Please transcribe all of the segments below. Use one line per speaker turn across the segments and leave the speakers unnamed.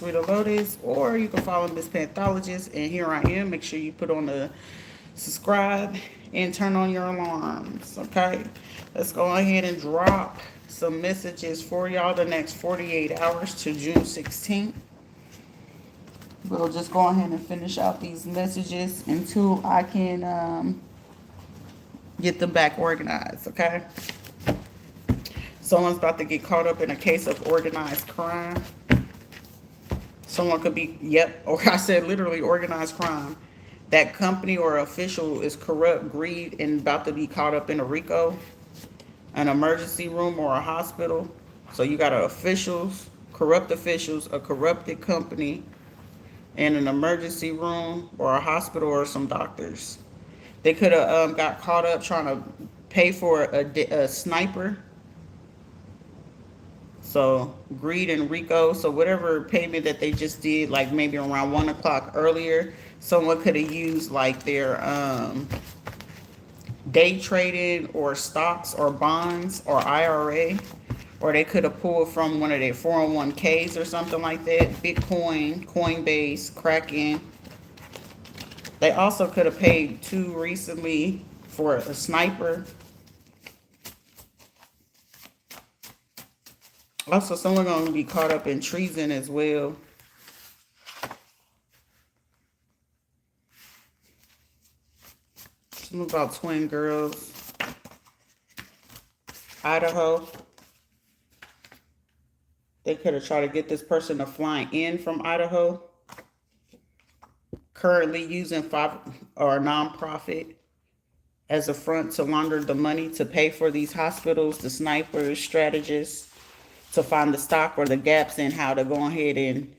Rita Lotus, or you can follow Miss Panthologist. And here I am. Make sure you put on the subscribe and turn on your alarms. Okay, let's go ahead and drop some messages for y'all the next 48 hours to June 16th. We'll just go ahead and finish out these messages until I can get them back organized. Okay, someone's about to get caught up in a case of organized crime. Someone could be, yep, or I said literally organized crime. That company or official is corrupt, greed, and about to be caught up in a RICO, an emergency room, or a hospital. So you got corrupt officials, a corrupted company, and an emergency room, or a hospital, or some doctors. They could have got caught up trying to pay for a sniper. So greed and RICO. So whatever payment that they just did, like maybe around 1 o'clock earlier, someone could have used like their day trading or stocks or bonds or IRA, or they could have pulled from one of their 401ks or something like that. Bitcoin, Coinbase, Kraken. They also could have paid too recently for a sniper. Also, someone gonna be caught up in treason as well. Something about twin girls. Idaho. They could have tried to get this person to fly in from Idaho. Currently using five or a nonprofit as a front to launder the money to pay for these hospitals, the snipers, strategists, to find the stock or the gaps in how to go ahead and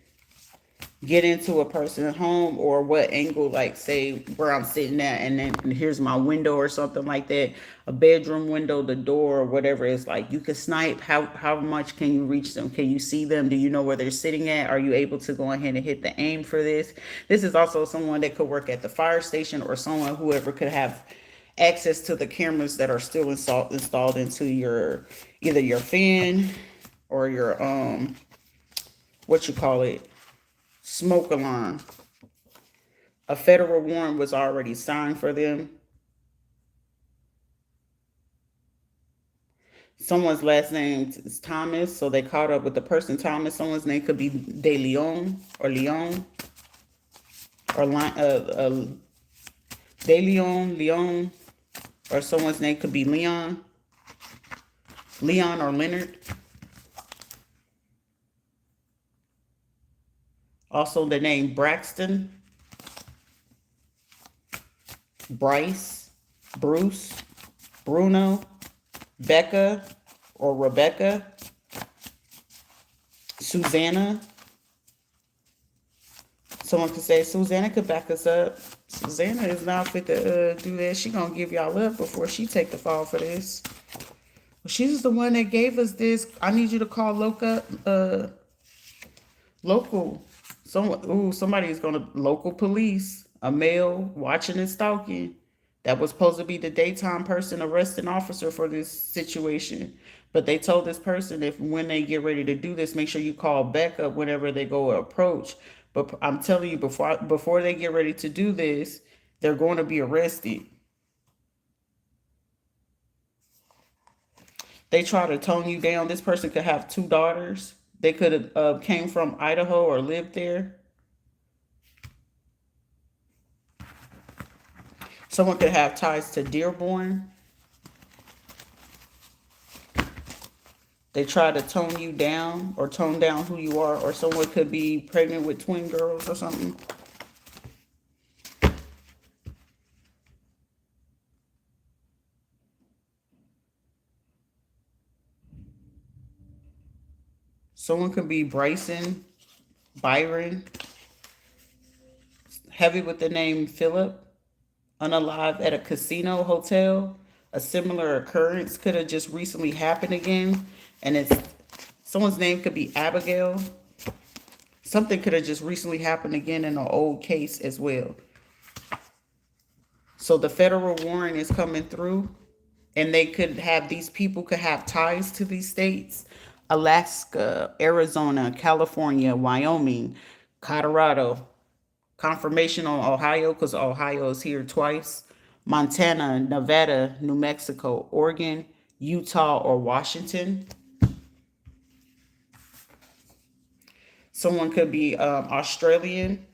get into a person's home, or what angle, like say where I'm sitting at, and then here's my window or something like that, a bedroom window, the door, or whatever. It's like you can snipe. How much can you reach them? Can you see them? Do you know where they're sitting at? Are you able to go ahead and hit the aim for this? This is also someone that could work at the fire station, or someone whoever could have access to the cameras that are still installed into your, either your fan or your what you call it, smoke alarm. A federal warrant was already signed for them. Someone's last name is Thomas, so they caught up with the person Thomas. Someone's name could be De Leon or Leon or De Leon, or someone's name could be Leon or Leonard. Also the name Braxton, Bryce, Bruce, Bruno, Becca or Rebecca, Susanna. Someone could say Susanna could back us up. Susanna is not fit to do that. She gonna give y'all up before she take the fall for this. Well, she's the one that gave us this. I need you to call local. Somebody is gonna local police. A male watching and stalking. That was supposed to be the daytime person arresting officer for this situation. But they told this person, if when they get ready to do this, make sure you call backup whenever they go approach. But I'm telling you, before they get ready to do this, they're going to be arrested. They try to tone you down. This person could have two daughters. They could have came from Idaho or lived there. Someone could have ties to Dearborn. They try to tone you down or tone down who you are, or someone could be pregnant with twin girls or something. Someone could be Byron, heavy with the name Philip, unalive at a casino hotel. A similar occurrence could have just recently happened again, and it's someone's name could be Abigail. Something could have just recently happened again in an old case as well. So the federal warrant is coming through, and they could have these people could have ties to these states. Alaska, Arizona, California, Wyoming, Colorado. Confirmation on Ohio because Ohio is here twice. Montana, Nevada, New Mexico, Oregon, Utah, or Washington. Someone could be Australian.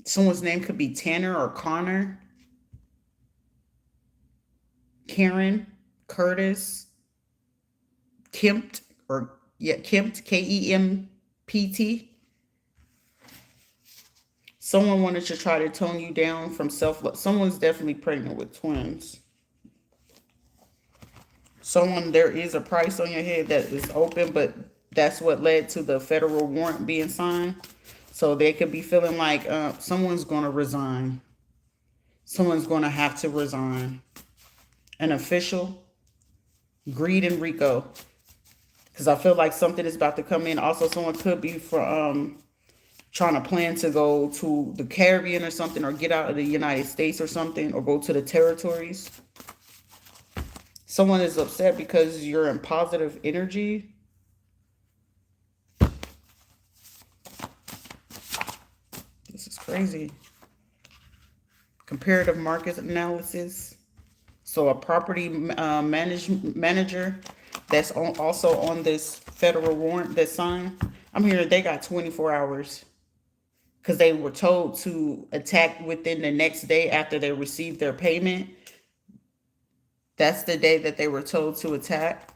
Someone's name could be Tanner or Connor, Karen, Curtis, Kempt, or yeah, Kempt, Kempt. Someone wanted to try to tone you down from self-love. Someone's definitely pregnant with twins. Someone, there is a price on your head that is open, but that's what led to the federal warrant being signed. So they could be feeling like someone's going to resign. Someone's going to have to resign. An official, greed and Rico. Because I feel like something is about to come in. Also, someone could be from trying to plan to go to the Caribbean or something, or get out of the United States or something, or go to the territories. Someone is upset because you're in positive energy. This is crazy. Comparative market analysis. So a property manager that's also on this federal warrant that's signed. I'm hearing they got 24 hours because they were told to attack within the next day after they received their payment. That's the day that they were told to attack,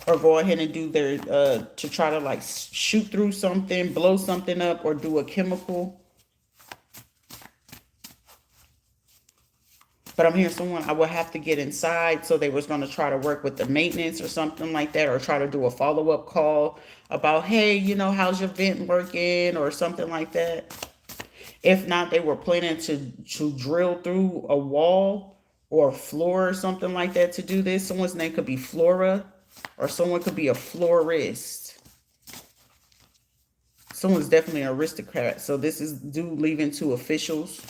or go ahead and do their to try to like shoot through something, blow something up, or do a chemical. But I'm hearing someone, I would have to get inside, so they was going to try to work with the maintenance or something like that, or try to do a follow-up call about, hey, you know, how's your vent working, or something like that. If not, they were planning to drill through a wall or a floor or something like that to do this. Someone's name could be Flora, or someone could be a florist. Someone's definitely an aristocrat. So this is due leaving to officials.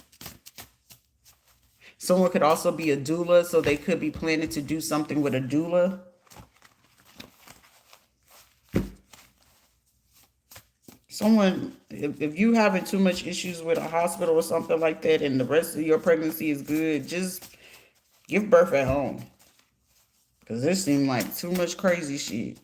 Someone could also be a doula, so they could be planning to do something with a doula. Someone, if you having too much issues with a hospital or something like that, and the rest of your pregnancy is good, just give birth at home. Because this seemed like too much crazy shit.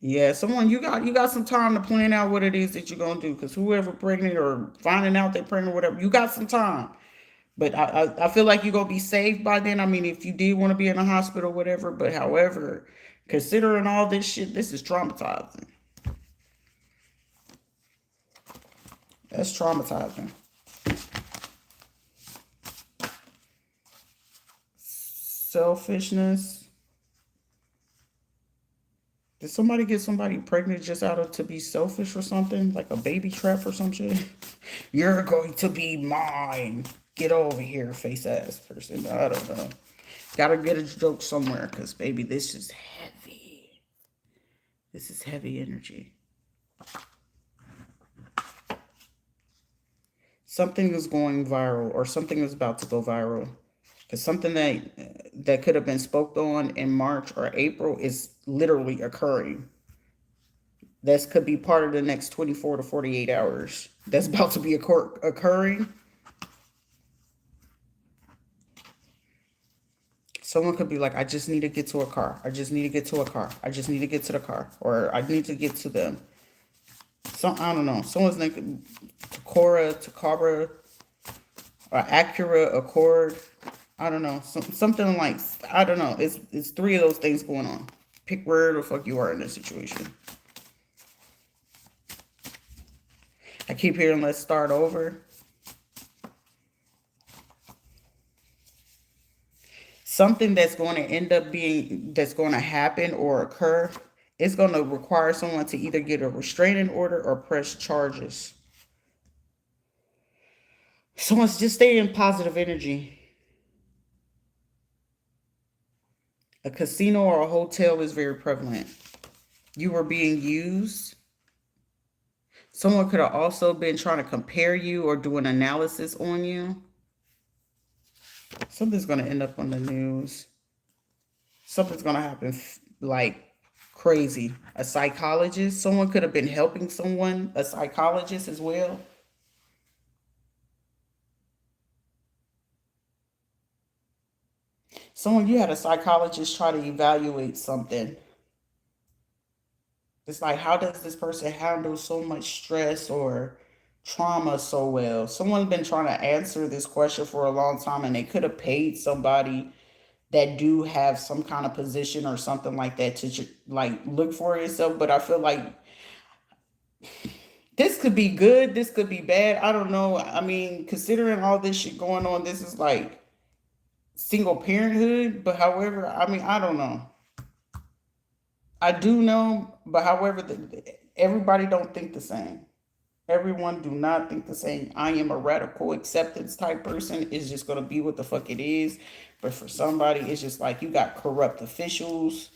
Yeah, someone, you got some time to plan out what it is that you're gonna do. Because whoever pregnant or finding out they're pregnant, or whatever, you got some time. But I feel like you're gonna be safe by then. I mean, if you did want to be in a hospital, whatever. But however, considering all this shit, this is traumatizing. That's traumatizing. Selfishness. Did somebody get somebody pregnant just out of to be selfish or something? Like a baby trap or some shit? You're going to be mine. Get over here, face ass person. I don't know. Gotta get a joke somewhere, because baby, this is heavy. This is heavy energy. Something is going viral, or something is about to go viral. Because something that could have been spoke on in March or April is literally occurring. This could be part of the next 24 to 48 hours. That's about to be occurring. Someone could be like, I just need to get to a car. I just need to get to a car. I just need to get to the car. Or I need to get to them. I don't know. Someone's name, Takara, or Acura, Accord. I don't know. Something like, I don't know. It's three of those things going on. Pick where the fuck you are in this situation. I keep hearing let's start over. Something that's going to that's going to happen or occur, it's going to require someone to either get a restraining order or press charges. Someone's just stay in positive energy. A casino or a hotel is very prevalent. You were being used. Someone could have also been trying to compare you or do an analysis on you. Something's going to end up on the news. Something's going to happen like crazy. A psychologist. Someone could have been helping someone, a psychologist as well. Someone, you had a psychologist try to evaluate something. It's like, how does this person handle so much stress or trauma so well? Someone's been trying to answer this question for a long time, and they could have paid somebody that do have some kind of position or something like that to like look for yourself. But I feel like this could be good, this could be bad. I don't know. I mean, considering all this shit going on, this is like single parenthood. But however, I mean, I don't know. I do know, but however, everybody don't think the same. Everyone do not think the same. I am a radical acceptance type person. It's just gonna be what the fuck it is. But for somebody, it's just like you got corrupt officials.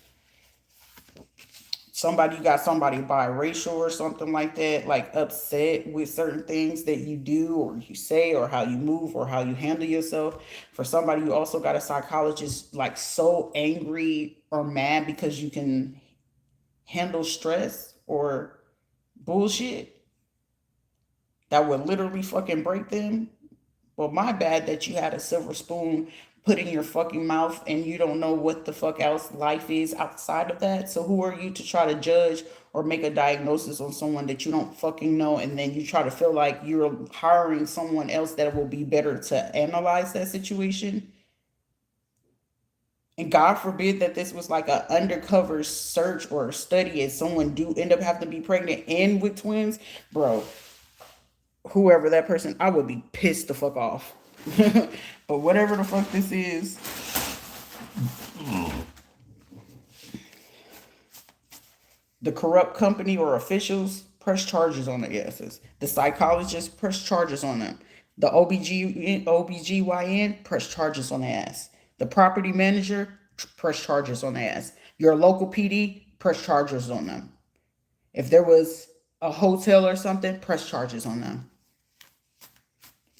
You got somebody biracial or something like that, like upset with certain things that you do or you say or how you move or how you handle yourself. For somebody, you also got a psychologist like so angry or mad because you can handle stress or bullshit that would literally fucking break them. Well, my bad that you had a silver spoon put in your fucking mouth and you don't know what the fuck else life is outside of that. So who are you to try to judge or make a diagnosis on someone that you don't fucking know, and then you try to feel like you're hiring someone else that will be better to analyze that situation? And God forbid that this was like an undercover search or study and someone do end up having to be pregnant and with twins, bro. Whoever that person, I would be pissed the fuck off. But whatever the fuck this is, the corrupt company or officials, press charges on their asses. The psychologist, press charges on them. The OBGYN, press charges on their ass. The property manager, press charges on their ass. Your local PD, press charges on them. If there was a hotel or something, press charges on them.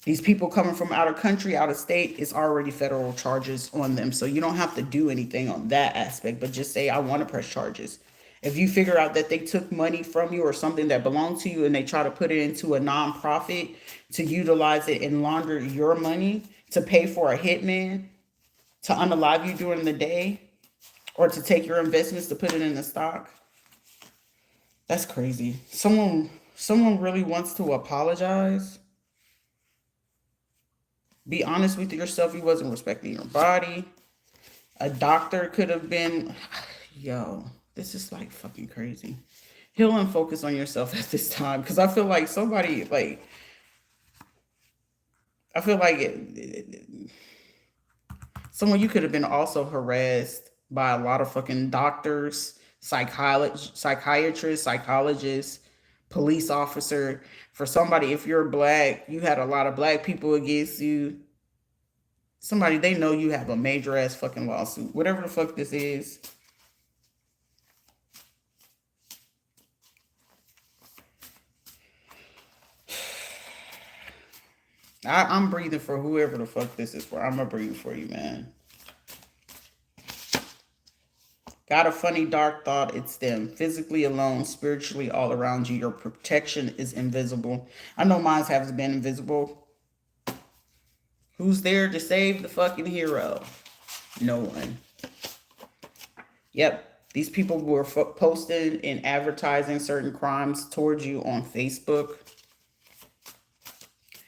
These people coming from out of country, out of state, it's already federal charges on them. So you don't have to do anything on that aspect, but just say, I want to press charges. If you figure out that they took money from you or something that belonged to you and they try to put it into a nonprofit to utilize it and launder your money to pay for a hitman to unalive you during the day or to take your investments to put it in the stock, that's crazy. Someone really wants to apologize. Be honest with yourself. You wasn't respecting your body. A doctor could have been, yo, this is like fucking crazy. Heal and focus on yourself at this time. Because I feel like somebody, like, I feel like someone, you could have been also harassed by a lot of fucking doctors, psychiatrists, psychologists, police officer. For somebody, if you're black, you had a lot of black people against you. Somebody, they know you have a major ass fucking lawsuit. Whatever the fuck this is. I'm breathing for whoever the fuck this is for. I'm gonna breathe for you, man. Got a funny dark thought, it's them. Physically alone, spiritually all around you. Your protection is invisible. I know mine has been invisible. Who's there to save the fucking hero? No one. Yep. These people were posting and advertising certain crimes towards you on Facebook.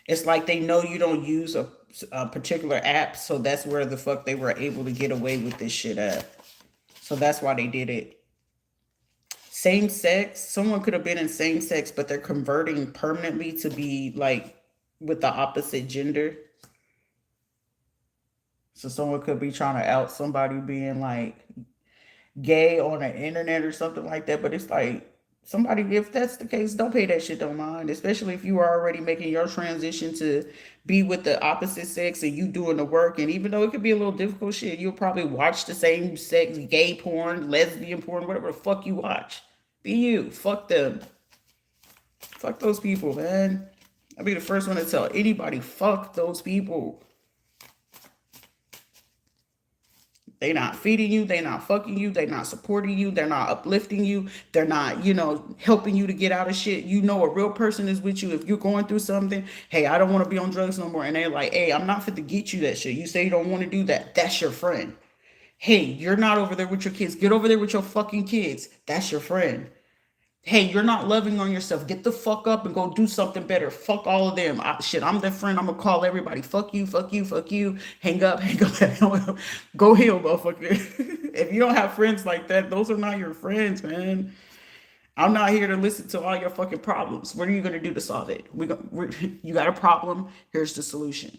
It's like they know you don't use a particular app, so that's where the fuck they were able to get away with this shit at. So that's why they did it. Same sex. Someone could have been in same sex, but they're converting permanently to be like with the opposite gender. So someone could be trying to out somebody being like gay on the internet or something like that. But it's like, somebody, if that's the case, don't pay that shit no mind. Especially if you are already making your transition to be with the opposite sex and you doing the work. And even though it could be a little difficult shit, you'll probably watch the same sex, gay porn, lesbian porn, whatever the fuck you watch. Be you. Fuck them. Fuck those people, man. I'll be the first one to tell anybody, fuck those people. They not feeding you, they not fucking you, they not supporting you, they're not uplifting you, they're not, helping you to get out of shit. You know a real person is with you if you're going through something. Hey, I don't want to be on drugs no more. And they're like, hey, I'm not fit to get you that shit. You say you don't want to do that. That's your friend. Hey, you're not over there with your kids. Get over there with your fucking kids. That's your friend. Hey, you're not loving on yourself. Get the fuck up and go do something better. Fuck all of them. I'm their friend. I'm gonna call everybody. Fuck you, fuck you, fuck you. Hang up, hang up. Go heal, motherfucker. If you don't have friends like that, those are not your friends, man. I'm not here to listen to all your fucking problems. What are you gonna do to solve it? You got a problem. Here's the solution.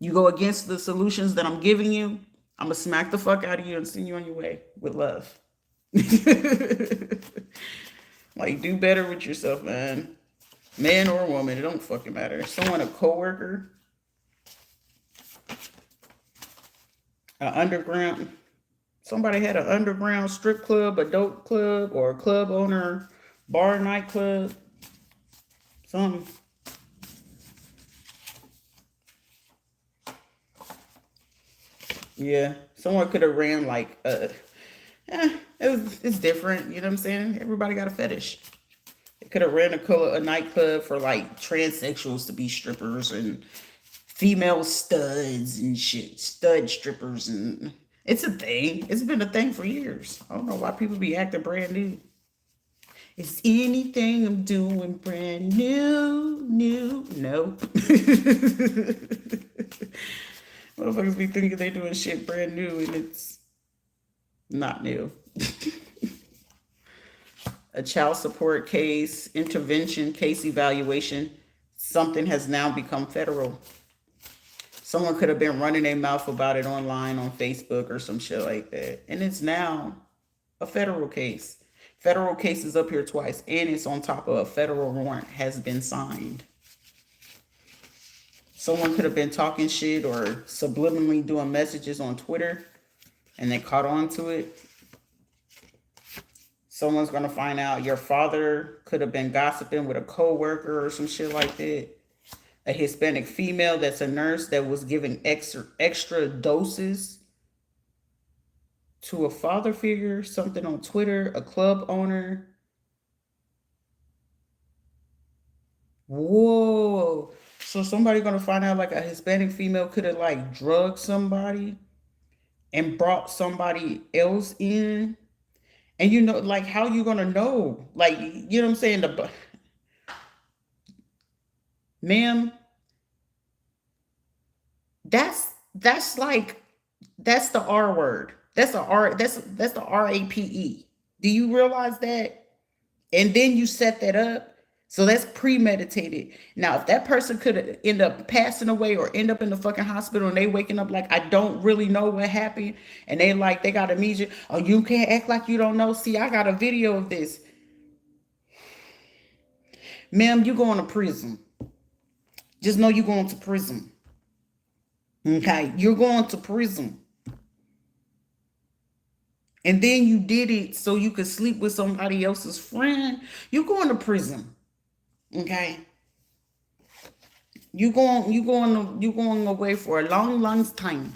You go against the solutions that I'm giving you, I'm gonna smack the fuck out of you and send you on your way with love. Like, do better with yourself, man. Man or woman, it don't fucking matter. Someone, a coworker, an underground, somebody had an underground strip club, adult club, or a club owner, bar, nightclub, something. Yeah, someone could have ran like it's different. You know what I'm saying? Everybody got a fetish. They could have ran a nightclub for like transsexuals to be strippers and female studs and shit, stud strippers, and it's a thing. It's been a thing for years. I don't know why people be acting brand new. Is anything I'm doing brand new? Nope. Motherfuckers be thinking they doing shit brand new and it's not new. A child support case, intervention, case evaluation, something has now become federal. Someone could have been running their mouth about it online on Facebook or some shit like that. And it's now a federal case. Federal case is up here twice, and it's on top of a federal warrant has been signed. Someone could have been talking shit or subliminally doing messages on Twitter, and they caught on to it. Someone's going to find out your father could have been gossiping with a coworker or some shit like that. A Hispanic female that's a nurse that was giving extra doses to a father figure, something on Twitter, a club owner. Whoa. So somebody going to find out like a Hispanic female could have like drugged somebody and brought somebody else in. And like, how you gonna know? Like, you know what I'm saying? Ma'am, that's like, that's the R word. That's the RAPE. Do you realize that? And then you set that up. So that's premeditated. Now, if that person could end up passing away or end up in the fucking hospital and they waking up like, I don't really know what happened. And they got amnesia. Oh, you can't act like you don't know. See, I got a video of this. Ma'am, you going to prison. Just know you're going to prison. Okay, you're going to prison. And then you did it so you could sleep with somebody else's friend. You're going to prison. Okay. You going away for a long time.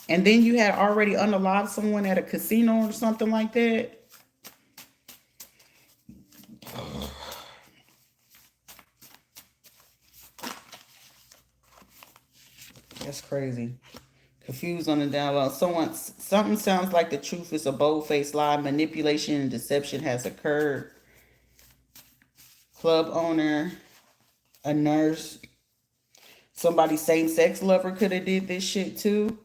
And then you had already unalived someone at a casino or something like that. That's crazy. Confused on the down low. Something sounds like the truth is a bold-faced lie. Manipulation and deception has occurred. Club owner, a nurse, somebody same-sex lover could have did this shit too.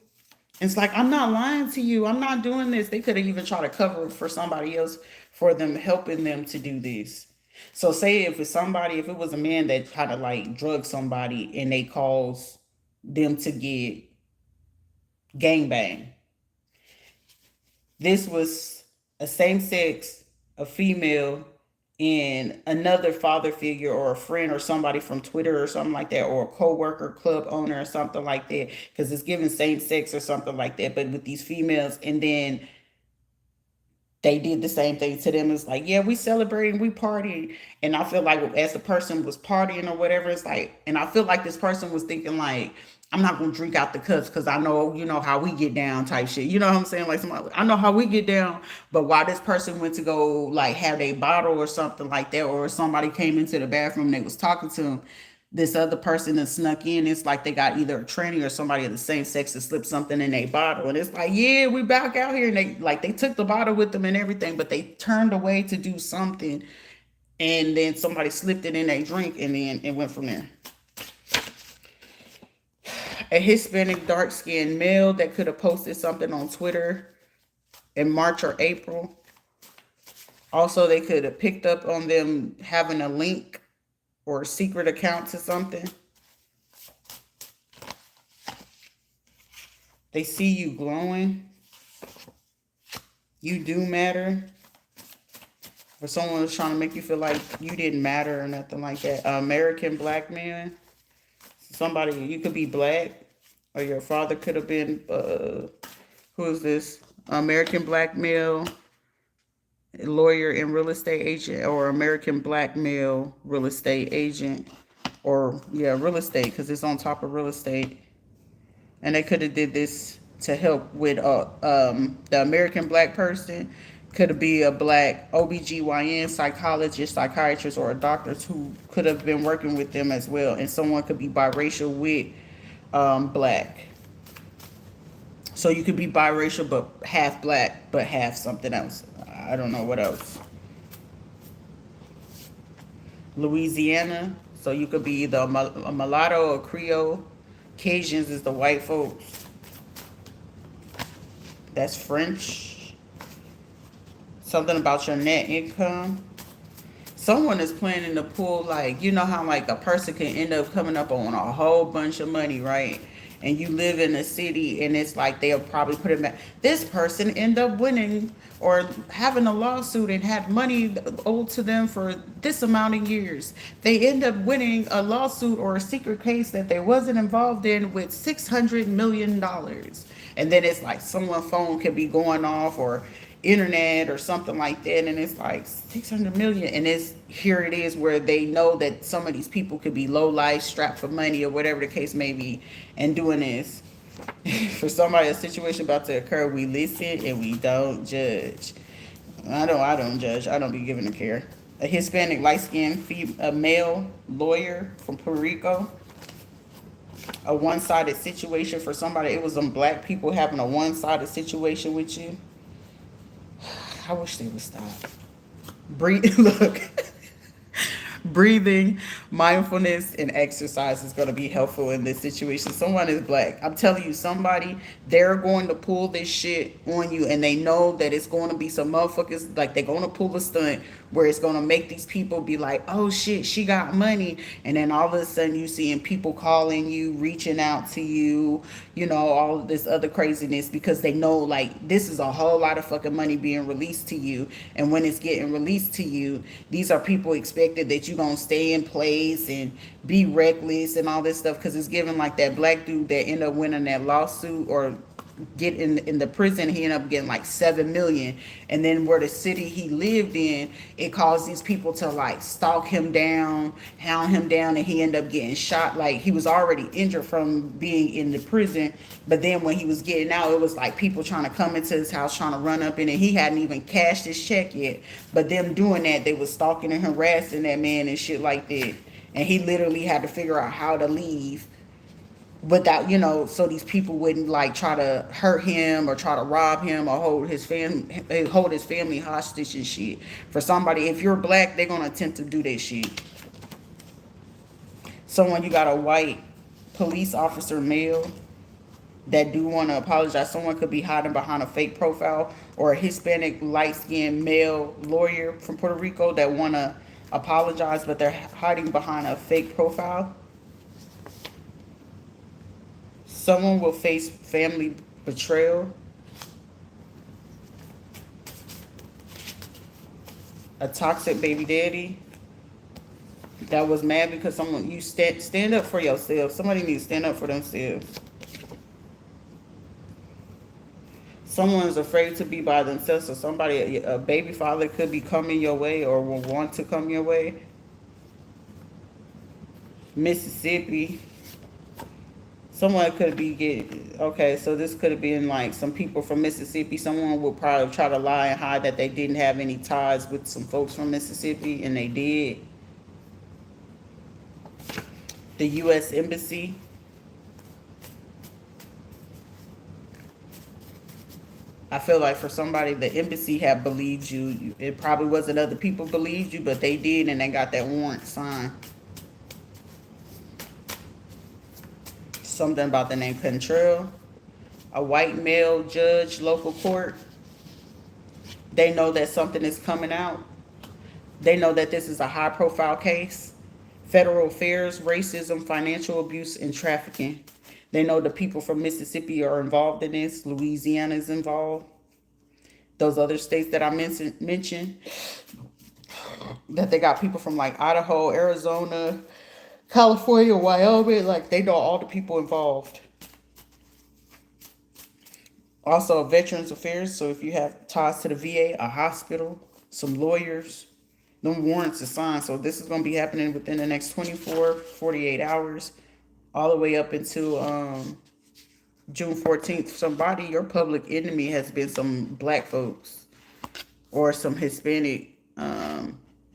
It's like, I'm not lying to you. I'm not doing this. They could have even tried to cover it for somebody else, for them helping them to do this. So say if it was a man that kind of like drugged somebody and they cause them to get gangbang. This was a same-sex, a female, and another father figure or a friend or somebody from Twitter or something like that, or a co-worker, club owner or something like that, because it's given same sex or something like that, but with these females. And then they did the same thing to them. It's like, yeah, we celebrating, we partying. And I feel like as the person was partying or whatever, it's like, and I feel like this person was thinking like, I'm not gonna drink out the cups because I know, you know, how we get down type shit. You know what I'm saying? Like somebody, I know how we get down. But while this person went to go like have a bottle or something like that, or somebody came into the bathroom and they was talking to him, this other person that snuck in, it's like they got either a tranny or somebody of the same sex to slip something in a bottle. And it's like, yeah, we back out here. And they took the bottle with them and everything, but they turned away to do something. And then somebody slipped it in a drink and then it went from there. A Hispanic dark skinned male that could have posted something on Twitter in March or April. Also, they could have picked up on them having a link or a secret account to something. They see you glowing. You do matter. Or someone was trying to make you feel like you didn't matter or nothing like that. American black man. Somebody, you could be black. Or your father could have been, who is this? American black male, lawyer and real estate agent. Or American black male, real estate agent. Or, yeah, real estate, because it's on top of real estate. And they could have did this to help with the American black person. Could be a black OBGYN, psychologist, psychiatrist, or a doctor who could have been working with them as well. And someone could be biracial with black. So you could be biracial but half black but half something else. I don't know what else. Louisiana. So you could be either a mulatto or Creole. Cajuns is the white folks. That's French. Something about your net income. Someone is planning to pull, like, you know how like a person can end up coming up on a whole bunch of money, right? And you live in a city and it's like they'll probably put it back. This person end up winning or having a lawsuit and had money owed to them for this amount of years. They end up winning a lawsuit or a secret case that they wasn't involved in with $600 million. And then it's like someone's phone could be going off or internet or something like that, and it's like 600 million, and it's here it is where they know that some of these people could be low life, strapped for money or whatever the case may be, and doing this. For somebody, a situation about to occur, we listen and we don't judge. I don't judge. I don't be giving a care. A Hispanic light-skinned a male lawyer from Puerto Rico. A one-sided situation for somebody. It was some black people having a one-sided situation with you. I wish they would stop. Breathe. Look. Breathing, mindfulness, and exercise is going to be helpful in this situation. Someone is black. I'm telling you, somebody, they're going to pull this shit on you, and they know that it's going to be some motherfuckers, like they're going to pull a stunt where it's going to make these people be like, oh shit, she got money. And then all of a sudden you seeing people calling you, reaching out to you, you know, all of this other craziness, because they know like this is a whole lot of fucking money being released to you. And when it's getting released to you, these are people expected that you gonna stay in place and be reckless and all this stuff, because it's given like that black dude that ended up winning that lawsuit or get in the prison. He ended up getting like 7 million, and then where the city he lived in, it caused these people to like stalk him down, hound him down, and he ended up getting shot. Like he was already injured from being in the prison, but then when he was getting out, it was like people trying to come into his house, trying to run up in it. He hadn't even cashed his check yet, but them doing that, they was stalking and harassing that man and shit like that, and he literally had to figure out how to leave without, you know, so these people wouldn't like try to hurt him or try to rob him or hold his family hostage and shit. For somebody, if you're black, they're gonna attempt to do that shit. Someone, you got a white police officer male that do want to apologize. Someone could be hiding behind a fake profile, or a Hispanic light-skinned male lawyer from Puerto Rico that want to apologize, but they're hiding behind a fake profile. Someone will face family betrayal. A toxic baby daddy that was mad because someone, you stand up for yourself. Somebody needs to stand up for themselves. Someone's afraid to be by themselves, so somebody, a baby father could be coming your way or will want to come your way. Mississippi. Someone could be get okay, so this could have been like some people from Mississippi. Someone would probably try to lie and hide that they didn't have any ties with some folks from Mississippi, and they did. The U.S. Embassy. I feel like for somebody, the embassy had believed you. It probably wasn't other people believed you, but they did, and they got that warrant signed. Something about the name Cantrell. A white male judge, local court. They know that something is coming out. They know that this is a high profile case. Federal affairs, racism, financial abuse, and trafficking. They know the people from Mississippi are involved in this. Louisiana is involved. Those other states that I mentioned, that they got people from like Idaho, Arizona, California, Wyoming, like they know all the people involved. Also, Veterans Affairs. So if you have ties to the VA, a hospital, some lawyers, them warrants are signed. So this is going to be happening within the next 24, 48 hours, all the way up until June 14th. Somebody, your public enemy has been some black folks or some Hispanic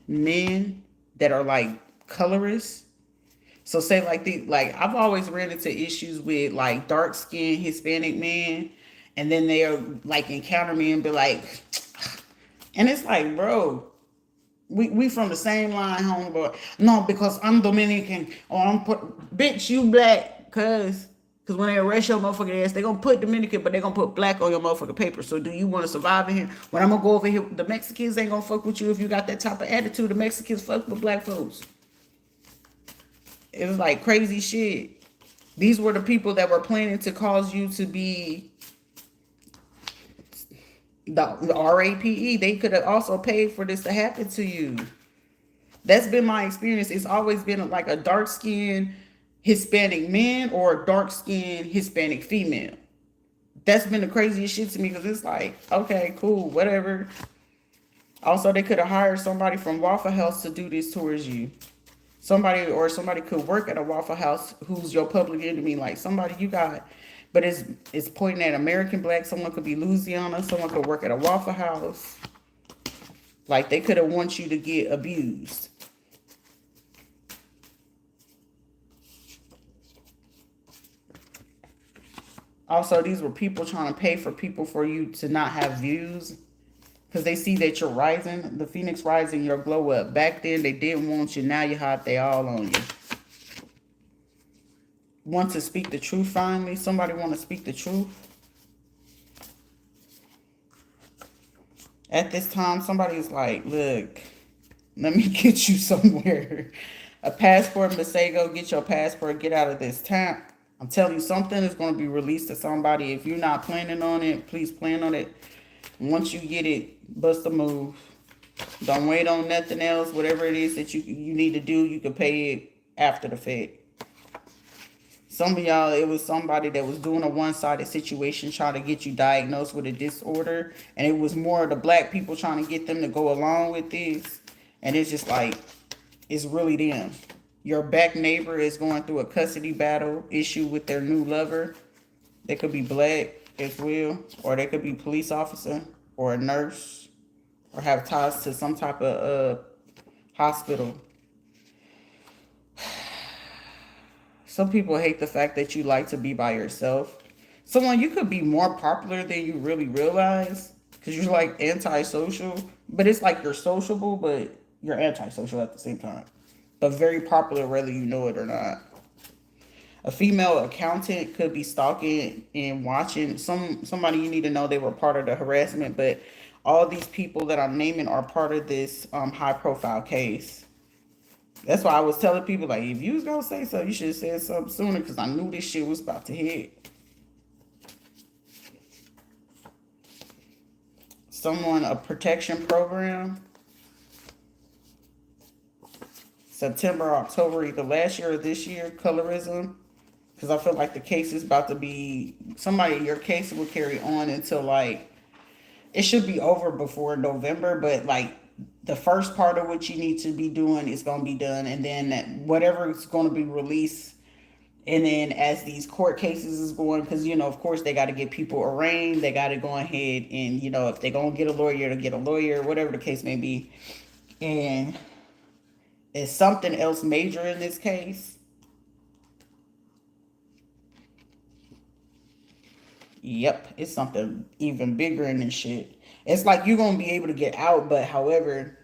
men that are like colorists. So say like I've always ran into issues with like dark skinned Hispanic men, and then they'll like encounter me and be like, and it's like, bro, we from the same line, homeboy. No, because I'm Dominican or bitch, you black, cause when they arrest your motherfucking ass, they gonna put Dominican, but they gonna put black on your motherfucking paper. So do you want to survive in here? When I'm gonna go over here, the Mexicans ain't gonna fuck with you if you got that type of attitude. The Mexicans fuck with black folks. It was like crazy shit. These were the people that were planning to cause you to be the RAPE. They could have also paid for this to happen to you. That's been my experience. It's always been like a dark-skinned Hispanic man or a dark-skinned Hispanic female. That's been the craziest shit to me, because it's like, okay, cool, whatever. Also, they could have hired somebody from Waffle House to do this towards you. Somebody could work at a Waffle House who's your public enemy, like somebody you got, but it's pointing at American black. Someone could be Louisiana. Someone could work at a Waffle House. Like they could have want you to get abused. Also, these were people trying to pay for people for you to not have views, because they see that you're rising, the Phoenix rising, your glow up. Back then, they didn't want you. Now you're hot. They all on you. Want to speak the truth finally? Somebody want to speak the truth? At this time, somebody's like, look, let me get you somewhere. A passport, Masego, get your passport, get out of this town. I'm telling you, something is going to be released to somebody. If you're not planning on it, please plan on it. Once you get it, bust a move. Don't wait on nothing else. Whatever it is that you need to do, you can pay it after the fact. Some of y'all, it was somebody that was doing a one-sided situation, trying to get you diagnosed with a disorder. And it was more of the black people trying to get them to go along with this. And it's just like, it's really them. Your back neighbor is going through a custody battle issue with their new lover. They could be black as well, or they could be police officer or a nurse, or have ties to some type of hospital. Some people hate the fact that you like to be by yourself. Someone, you could be more popular than you really realize, because you're like antisocial, but it's like you're sociable, but you're antisocial at the same time. But very popular whether you know it or not. A female accountant could be stalking and watching. Somebody you need to know they were part of the harassment, but all these people that I'm naming are part of this high profile case. That's why I was telling people, like, if you was gonna say something, you should have said something sooner, because I knew this shit was about to hit. Someone, a protection program. September, October, either last year or this year, colorism. Because I feel like the case is about to be, somebody, your case will carry on until like, it should be over before November, but like the first part of what you need to be doing is going to be done. And then whatever is going to be released. And then as these court cases is going, because, you know, of course, they got to get people arraigned. They got to go ahead and, you know, if they're going to get a lawyer, to get a lawyer, whatever the case may be. And it's something else major in this case. Yep, it's something even bigger in this shit. It's like you're going to be able to get out, but however,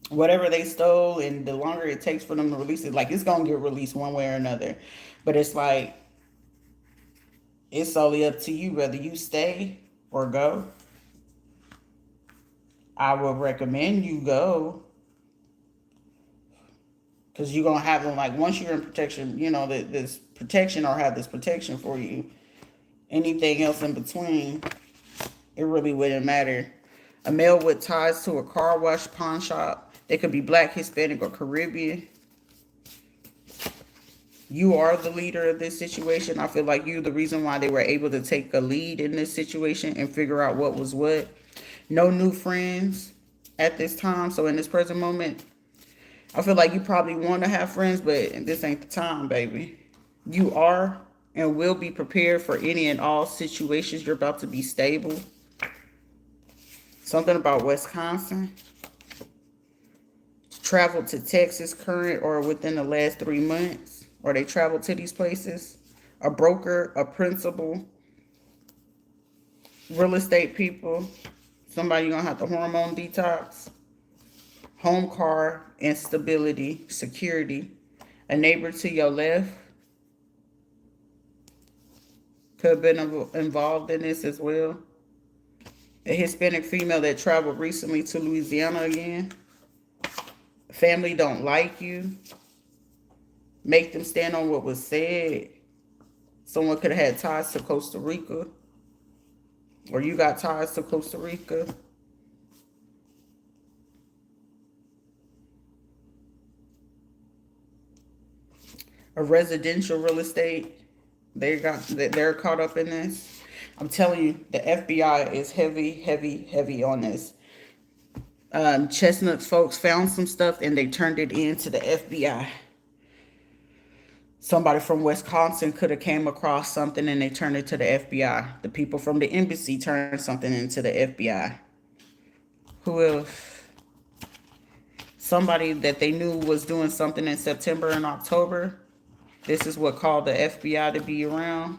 whatever they stole, and the longer it takes for them to release it, like it's going to get released one way or another. But it's like, it's solely up to you whether you stay or go. I would recommend you go, because you're going to have them, like, once you're in protection, you know, this protection, or have this protection for you. Anything else in between, it really wouldn't matter. A male with ties to a car wash, pawn shop. They could be Black, Hispanic, or Caribbean. You are the leader of this situation. I feel like you're the reason why they were able to take a lead in this situation and figure out what was what. No new friends at this time. So in this present moment, I feel like you probably want to have friends, but this ain't the time, baby. You are and will be prepared for any and all situations. You're about to be stable. Something about Wisconsin. Travel to Texas current or within the last 3 months. Or they travel to these places. A broker, a principal, real estate people. Somebody you're going to have to hormone detox. Home, car, instability, security. A neighbor to your left could have been involved in this as well. A Hispanic female that traveled recently to Louisiana again. Family don't like you. Make them stand on what was said. Someone could have had ties to Costa Rica. Or you got ties to Costa Rica. A residential real estate. They're caught up in this. I'm telling you, the FBI is heavy on this. Chestnuts folks found some stuff and they turned it in to the FBI. Somebody from Wisconsin could have came across something and they turned it to the FBI. The people from the embassy turned something into the FBI. Who else? Somebody that they knew was doing something in September and October. This is what called the FBI to be around.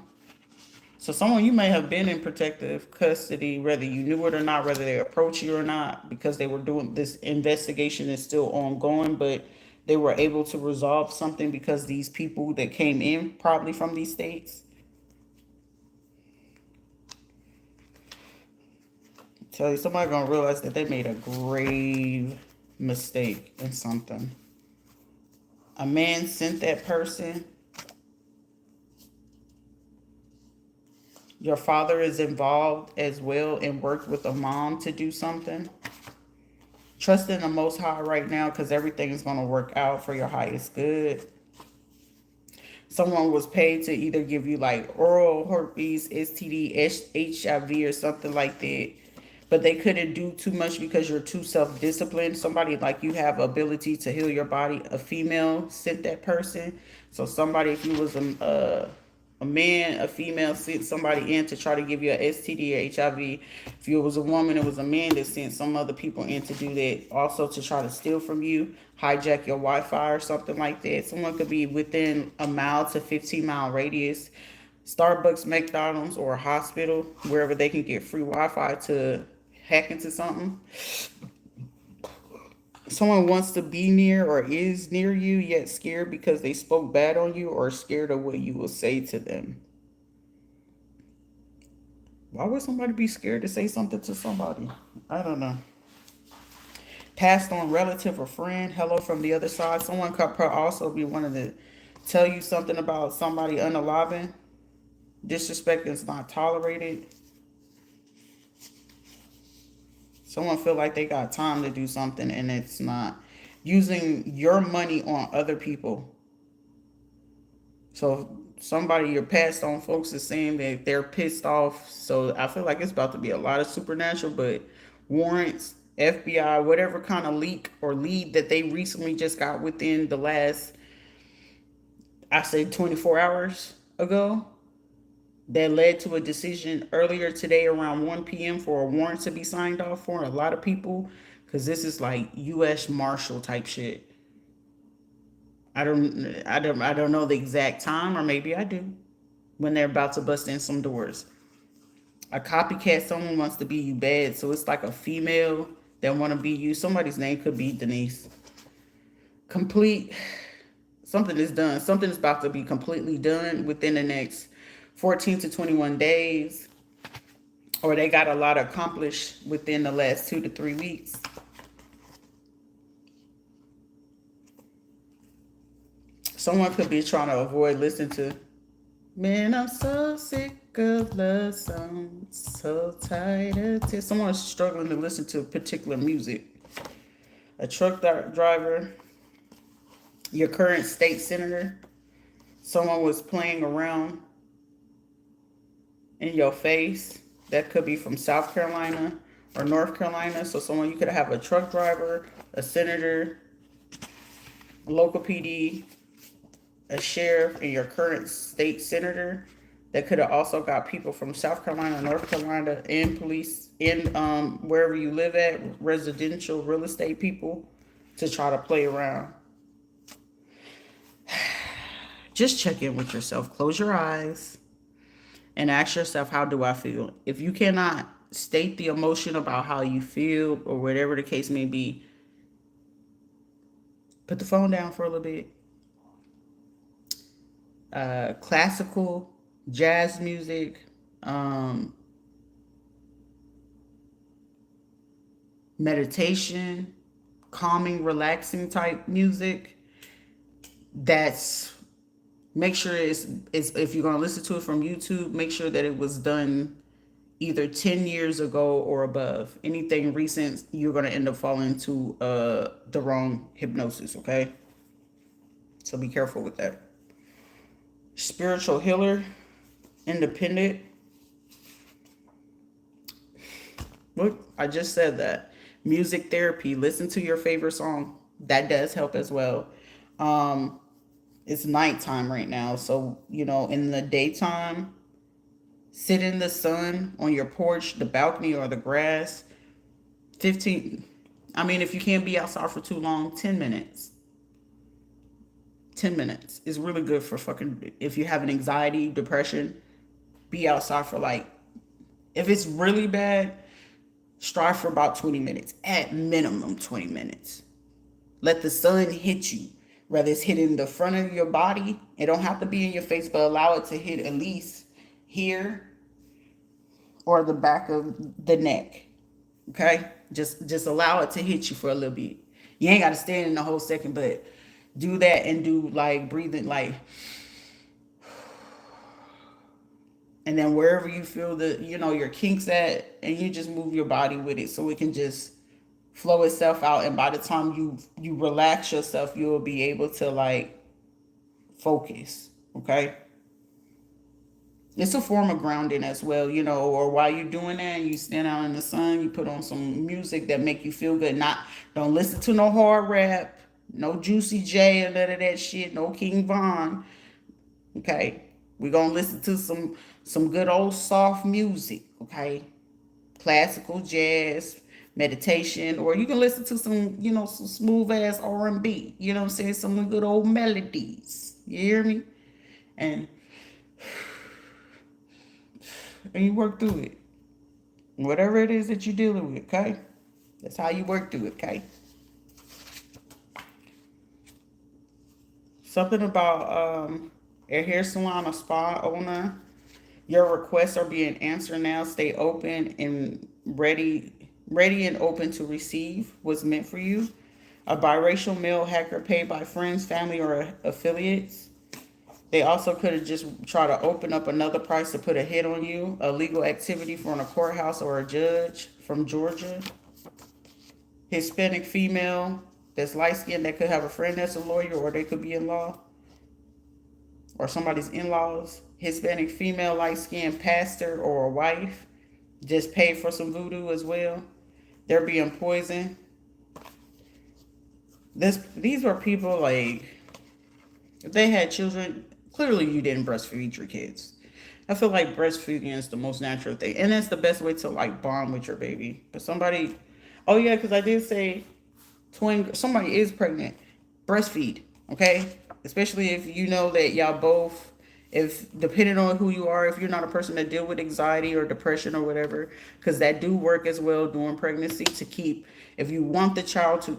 So someone you may have been in protective custody, whether you knew it or not, whether they approached you or not, because they were doing this investigation is still ongoing, but they were able to resolve something because these people that came in probably from these states. Tell you, somebody gonna realize that they made a grave mistake in something. A man sent that person. Your father is involved as well and worked with a mom to do something. Trust in the Most High right now because everything is going to work out for your highest good. Someone was paid to either give you like oral herpes, STD, HIV or something like that. But they couldn't do too much because you're too self-disciplined. Somebody like you have ability to heal your body. A female sent that person. So somebody, if you was a man, a female sent somebody in to try to give you a STD or HIV. If it was a woman, it was a man that sent some other people in to do that. Also to try to steal from you, hijack your Wi-Fi or something like that. Someone could be within a mile to 15-mile radius. Starbucks, McDonald's, or a hospital, wherever they can get free Wi-Fi to hack into something. Someone wants to be near or is near you, yet scared because they spoke bad on you or scared of what you will say to them. Why would somebody be scared to say something to somebody? I don't know. Passed on relative or friend. Hello from the other side. Someone could also be wanting to tell you something about somebody unaliving. Disrespect is not tolerated. Someone feel like they got time to do something and it's not. Using your money on other people. So somebody, your past on folks is saying that they're pissed off. So I feel like it's about to be a lot of supernatural, but warrants, FBI, whatever kind of leak or lead that they recently just got within the last, I say 24 hours ago, that led to a decision earlier today around 1 p.m. for a warrant to be signed off for a lot of people, because this is like U.S. Marshal type shit. I don't know the exact time, or maybe I do, when they're about to bust in some doors. A copycat, someone wants to be you bad, so it's like a female that want to be you. Somebody's name could be Denise. Complete. Something is done. Something is about to be completely done within the next 14 to 21 days, or they got a lot accomplished within the last 2 to 3 weeks. Someone could be trying to avoid listening to, man, I'm so sick of love songs, so tired of tears. Someone's struggling to listen to particular music. A truck driver, your current state senator, someone was playing around in your face. That could be from South Carolina or North Carolina. So someone, you could have a truck driver, a senator, a local PD, a sheriff, and your current state senator. That could have also got people from South Carolina, North Carolina, and police, and wherever you live at, residential real estate people, to try to play around. Just check in with yourself. Close your eyes and ask yourself, how do I feel? If you cannot state the emotion about how you feel, or whatever the case may be, put the phone down for a little bit. Classical, jazz music, meditation, calming, relaxing type music. That's, make sure it's if you're going to listen to it from YouTube, make sure that it was done either 10 years ago or above. Anything recent, you're going to end up falling into the wrong hypnosis, okay? So be careful with that. Spiritual healer, independent. Look, I just said that. Music therapy, listen to your favorite song. That does help as well. It's nighttime right now, so in the daytime, sit in the sun on your porch, the balcony, or the grass. 15, I mean, if you can't be outside for too long, 10 minutes. 10 minutes is really good for fucking, if you have an anxiety, depression, be outside for if it's really bad, strive for about 20 minutes, at minimum 20 minutes. Let the sun hit you, whether it's hitting the front of your body. It don't have to be in your face, but allow it to hit at least here or the back of the neck. Okay? Just allow it to hit you for a little bit. You ain't got to stand in the whole second, but do that, and do breathing, and then wherever you feel your kinks at, and you just move your body with it so it can just flow itself out. And by the time you relax yourself, you'll be able to focus. Okay? It's a form of grounding as well, or while you're doing that, you stand out in the sun, you put on some music that make you feel good. Don't listen to no hard rap, no Juicy J or none of that shit, no King Von. Okay? We're going to listen to some good old soft music, okay? Classical, jazz, meditation, or you can listen to some, some smooth ass R&B, you know what I'm saying? Some good old melodies. You hear me? And you work through it. Whatever it is that you're dealing with, okay? That's how you work through it, okay? Something about a hair salon or spa owner. Your requests are being answered now. Stay open and ready and open to receive what's meant for you. A biracial male hacker paid by friends, family, or affiliates. They also could have just tried to open up another price to put a hit on you. A legal activity from a courthouse or a judge from Georgia. Hispanic female that's light skinned that could have a friend that's a lawyer, or they could be in law. or somebody's in-laws, Hispanic female, light-skinned pastor or a wife, just paid for some voodoo as well. They're being poisoned. These were people like, if they had children, clearly you didn't breastfeed your kids. I feel like breastfeeding is the most natural thing, and that's the best way to like bond with your baby. But somebody, oh yeah, because I did say somebody is pregnant, breastfeed, okay? Especially if you know that y'all both, if depending on who you are, if you're not a person that deal with anxiety or depression or whatever, because that do work as well during pregnancy to keep, if you want the child to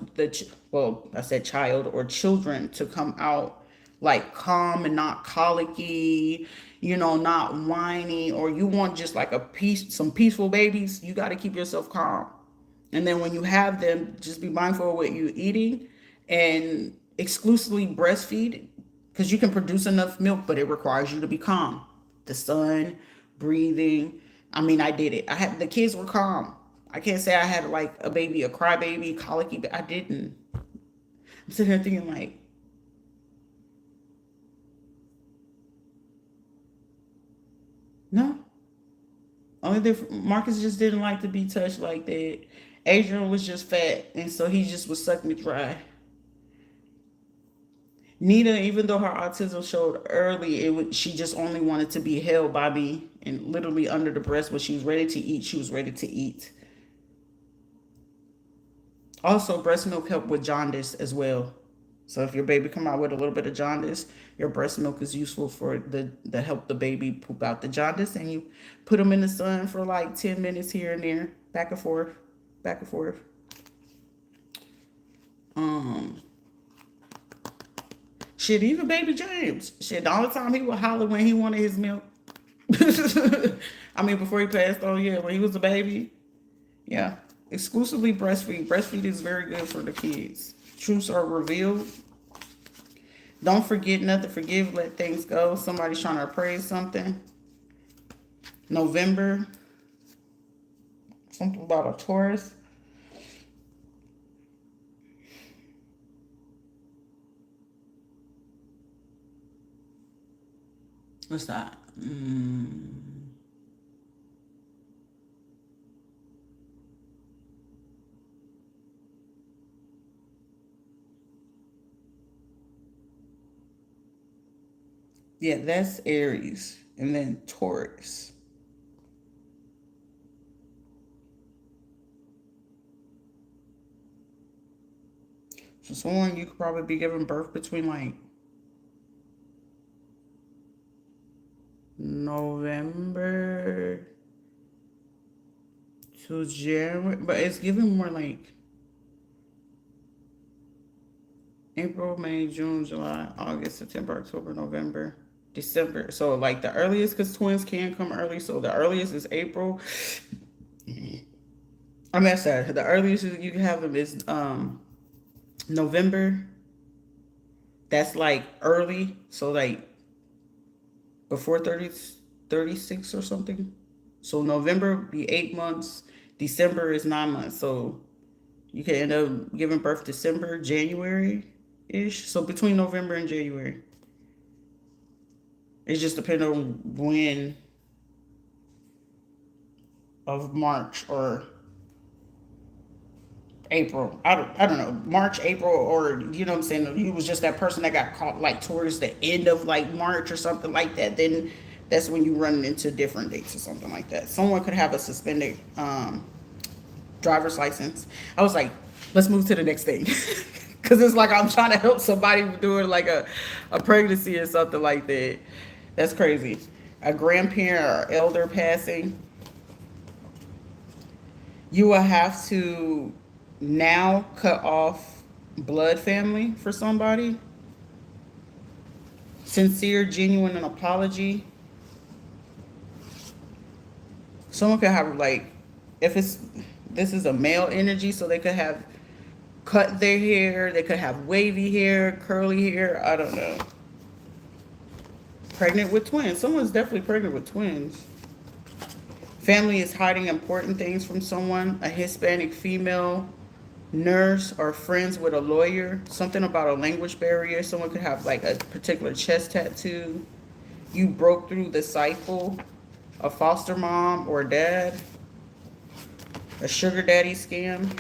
well, I said child or children to come out like calm and not colicky, not whiny, or you want just like some peaceful babies, you got to keep yourself calm. And then when you have them, just be mindful of what you're eating and exclusively breastfeed, because you can produce enough milk, but it requires you to be calm. The sun, breathing. I mean, I did it. The kids were calm. I can't say I had like a baby, a crybaby, colicky, but I didn't. I'm sitting here thinking like, no. Only Marcus just didn't like to be touched like that. Adrian was just fat, and so he just was sucking it dry. Nita, even though her autism showed early, she just only wanted to be held by me and literally under the breast. When she was ready to eat, she was ready to eat. Also, breast milk help with jaundice as well. So if your baby come out with a little bit of jaundice, your breast milk is useful for the help the baby poop out the jaundice, and you put them in the sun for like 10 minutes here and there, back and forth, back and forth. Shit, even baby James, shit, the only time he would holler when he wanted his milk. I mean, before he passed on, yeah, when he was a baby, yeah. Exclusively breastfeed. Breastfeed is very good for the kids. Truths are revealed. Don't forget nothing. Forgive, let things go. Somebody's trying to appraise something. November. Something about a Taurus. What's that? Yeah, that's Aries. And then Taurus. So someone you could probably be giving birth between like November to January, but it's giving more like April, May, June, July, August, September, October, November, December. So like the earliest, because twins can come early, so the earliest is April. I mean, sorry, the earliest you can have them is November. That's like early, so like before 36 or something. So November be 8 months. December is 9 months. So you can end up giving birth December, January-ish. So between November and January. It just depends on when of March or April. I don't know. March, April, or you know what I'm saying? He was just that person that got caught like towards the end of like March or something like that. Then that's when you run into different dates or something like that. Someone could have a suspended driver's license. I was like, let's move to the next thing. Because it's like I'm trying to help somebody doing like a pregnancy or something like that. That's crazy. A grandparent or elder passing. You will have to now cut off blood family for somebody. Sincere, genuine, and apology. Someone could have like, if this is a male energy, so they could have cut their hair, they could have wavy hair, curly hair, I don't know. Pregnant with twins. Someone's definitely pregnant with twins. Family is hiding important things from someone. A Hispanic female Nurse or friends with a lawyer. Something about a language barrier. Someone could have like a particular chest tattoo. You broke through the cycle. A foster mom or dad. A sugar daddy scam.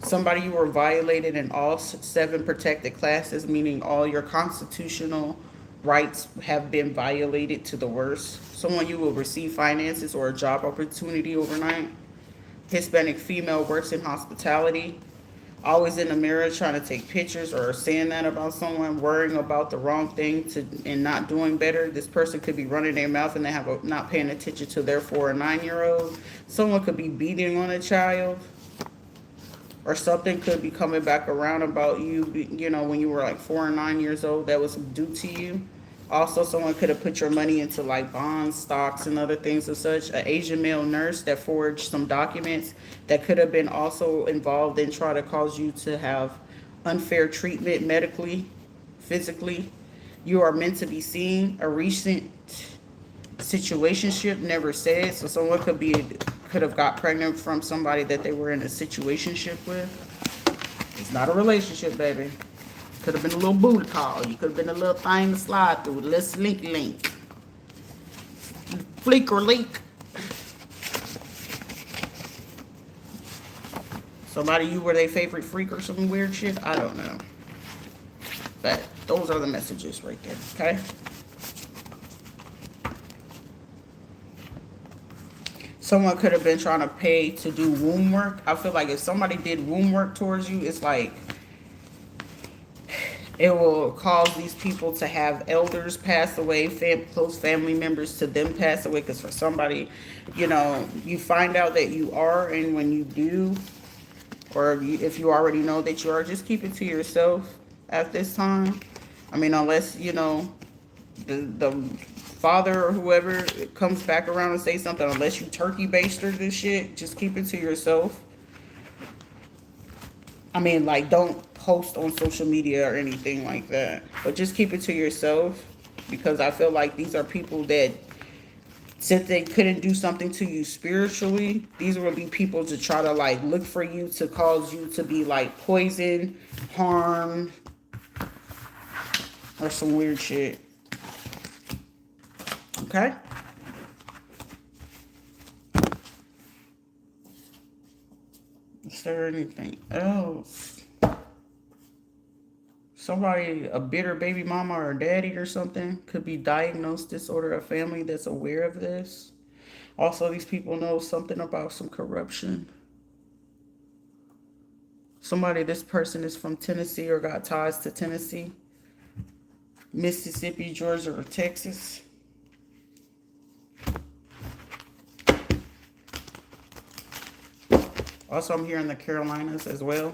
Somebody you were violated in all 7 protected classes, meaning all your constitutional rights have been violated to the worst. Someone you will receive finances or a job opportunity overnight. Hispanic female, works in hospitality. Always in the mirror trying to take pictures or saying that about someone, worrying about the wrong thing and not doing better. This person could be running their mouth and they have not paying attention to their 4 or 9-year-old. Someone could be beating on a child, or something could be coming back around about you, when you were like 4 or 9 years old that was due to you. Also, someone could have put your money into like bonds, stocks, and other things of such. An Asian male nurse that forged some documents that could have been also involved in trying to cause you to have unfair treatment medically, physically. You are meant to be seen. A recent situationship never said. So someone could have got pregnant from somebody that they were in a situationship with. It's not a relationship, baby. Could have been a little booty call. You could have been a little thing to slide through. A little slinky link. Fleek or leak. Somebody you were their favorite freak or some weird shit. I don't know. But those are the messages right there, okay? Someone could have been trying to pay to do womb work. I feel like if somebody did womb work towards you, it's like it will cause these people to have elders pass away, close family members to them pass away. Because for somebody, you find out that you are, and when you do, or if you already know that you are, just keep it to yourself at this time. I mean, unless, the father or whoever comes back around and say something, unless you turkey baster this shit, just keep it to yourself. I mean, like, don't post on social media or anything like that, but just keep it to yourself, because I feel like these are people that, since they couldn't do something to you spiritually, these will be people to try to like look for you to cause you to be like poison, harm, or some weird shit. Okay? Is there anything else? Somebody, a bitter baby mama or daddy or something, could be diagnosed disorder, a family that's aware of this. Also, these people know something about some corruption. This person is from Tennessee or got ties to Tennessee, Mississippi, Georgia, or Texas. Also, I'm here in the Carolinas as well.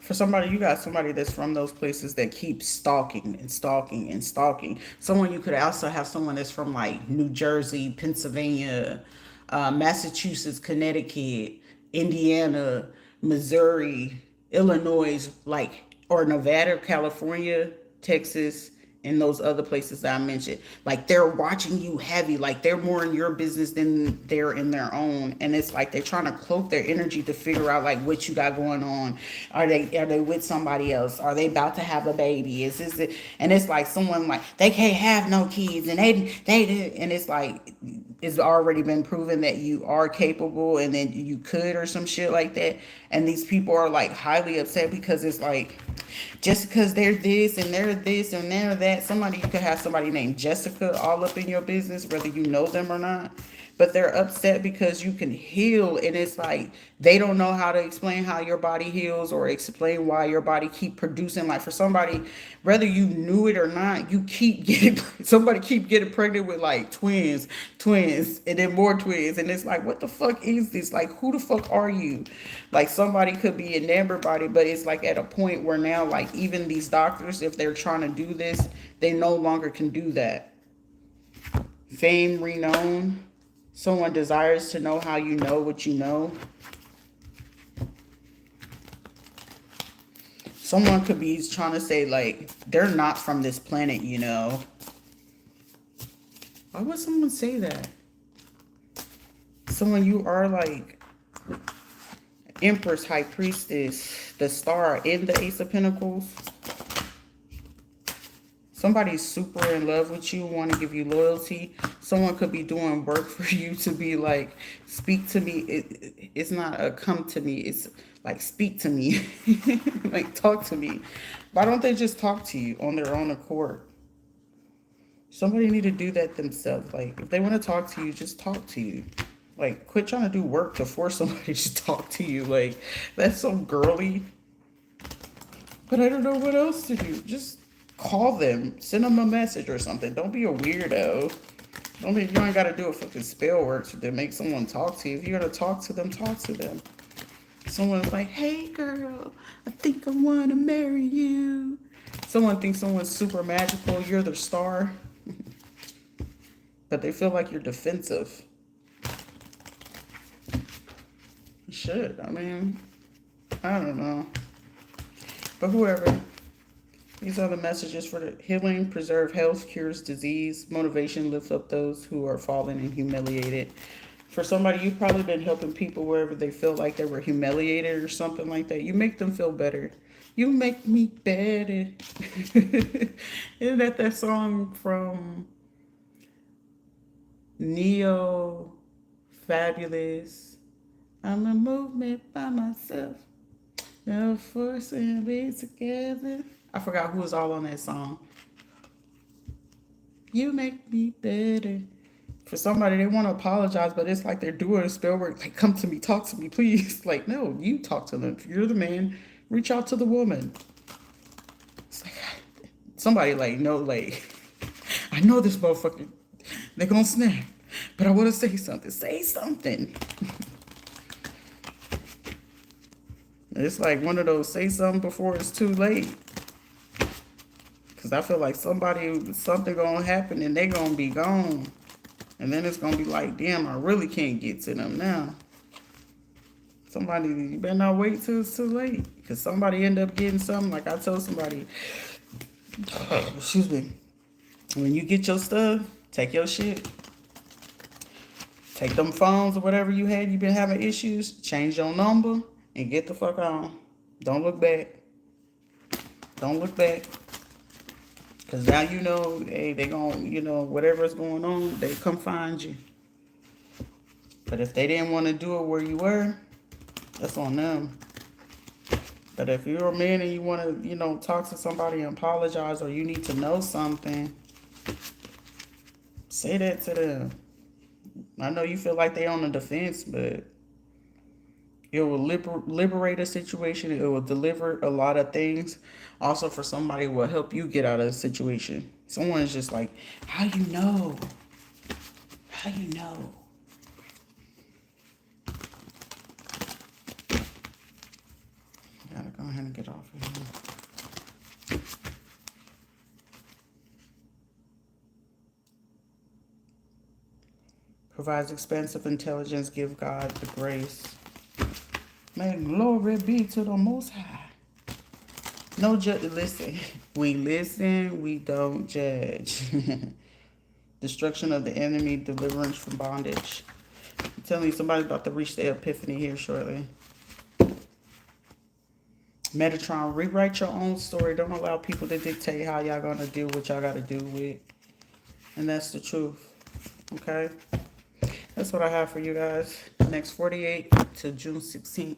For somebody, you got somebody that's from those places that keep stalking and stalking and stalking. Someone, you could also have someone that's from like New Jersey, Pennsylvania, Massachusetts, Connecticut, Indiana, Missouri, Illinois, like, or Nevada, California, Texas, and those other places that I mentioned. Like, they're watching you heavy. Like, they're more in your business than they're in their own. And it's like they're trying to cloak their energy to figure out like what you got going on. Are they with somebody else? Are they about to have a baby? Is this it? And it's like someone like, they can't have no kids, and they do. And it's like, it's already been proven that you are capable and then you could, or some shit like that. And these people are like highly upset because it's like, just because they're this and they're this and they're that. You could have somebody named Jessica all up in your business, whether you know them or not. But they're upset because you can heal, and it's like they don't know how to explain how your body heals or explain why your body keep producing. Like, for somebody, whether you knew it or not, somebody keep getting pregnant with like twins, and then more twins, and it's like, what the fuck is this? Like, who the fuck are you? Like, somebody could be enamored body, but it's like at a point where now, like, even these doctors, if they're trying to do this, they no longer can do that. Fame, renown. Someone desires to know how you know what you know. Someone could be trying to say, like, they're not from this planet, Why would someone say that? Someone you are like Empress, High Priestess, the Star in the Ace of Pentacles. Somebody's super in love with you, want to give you loyalty. Someone could be doing work for you to be like, speak to me. It's not a come to me. It's like, speak to me. Like, talk to me. Why don't they just talk to you on their own accord? Somebody need to do that themselves. Like, if they want to talk to you, just talk to you. Like, quit trying to do work to force somebody to talk to you. Like, that's so girly. But I don't know what else to do. Just call them. Send them a message or something. Don't be a weirdo. You ain't got to do a fucking spell work to make someone talk to you. If you're going to talk to them, talk to them. Someone's like, hey, girl, I think I want to marry you. Someone thinks someone's super magical. You're their star. But they feel like you're defensive. You should. I mean, I don't know. But whoever. These are the messages for the healing, preserve health, cures disease, motivation, lift up those who are fallen and humiliated. For somebody, you've probably been helping people wherever they feel like they were humiliated or something like that. You make them feel better. You make me better. Isn't that song from Neo Fabulous? I'm a movement by myself. No force and be together. I forgot who was all on that song. You make me better. For somebody, they want to apologize, but it's like they're doing spell work. Like, come to me, talk to me, please. Like, no, you talk to them. If you're the man, reach out to the woman. It's like, somebody like, no, like, I know this motherfucker, they're going to snap, but I want to say something. Say something. It's like one of those say something before it's too late. Because I feel like something going to happen and they going to be gone. And then it's going to be like, damn, I really can't get to them now. Somebody, you better not wait till it's too late. Because somebody end up getting something. Like I told somebody, excuse me, when you get your stuff, take your shit. Take them phones or whatever you had, you been having issues, change your number and get the fuck on. Don't look back. Don't look back. Because now you know, hey, they gon', you know, whatever's going on, they come find you. But if they didn't want to do it where you were, that's on them. But if you're a man and you want to, you know, talk to somebody and apologize, or you need to know something, say that to them. I know you feel like they're on the defense, but it will liberate a situation. It will deliver a lot of things. Also, for somebody, it will help you get out of a situation. Someone's just like, how you know? How you know? Gotta go ahead and get off of here. Provides expansive intelligence. Give God the grace. May glory be to the Most High. No judge. Listen. We listen. We don't judge. Destruction of the enemy. Deliverance from bondage. I'm telling you, somebody's about to reach the epiphany here shortly. Metatron, rewrite your own story. Don't allow people to dictate how y'all gonna deal what y'all gotta do with. And that's the truth. Okay? That's what I have for you guys. Next 48 to June 16th.